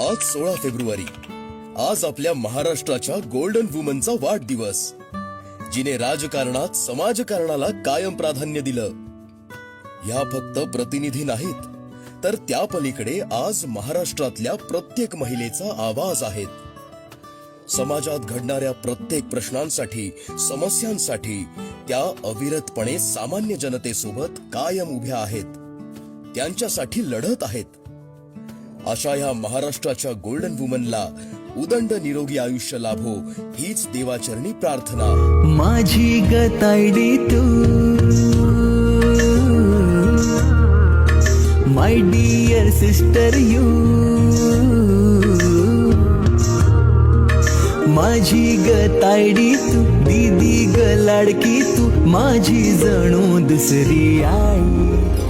आज 16 फेब्रुवारी, आज आपल्या महाराष्ट्राच्या गोल्डन वुमनचा वाढदिवस, जिने राजकारणात समाजकारणाला कायम प्राधान्य दिलं. ह्या फक्त प्रतिनिधी नाहीत, तर त्या पलीकडे आज महाराष्ट्रातल्या प्रत्येक महिलेचा आवाज आहेत. समाजात घडणाऱ्या प्रत्येक प्रश्नांसाठी, समस्यांसाठी त्या अविरतपणे सामान्य जनतेसोबत कायम उभ्या आहेत, त्यांच्यासाठी लढत आहेत. अशा ह्या महाराष्ट्राच्या गोल्डन वुमनला उदंड निरोगी आयुष्य लाभो हीच देवाचरणी प्रार्थना. माझी गतायडी तू, माय डिअर सिस्टर यू, माझी गतायडी तू, दीदी ग लाडकी तू, माझी जणू दुसरी आई.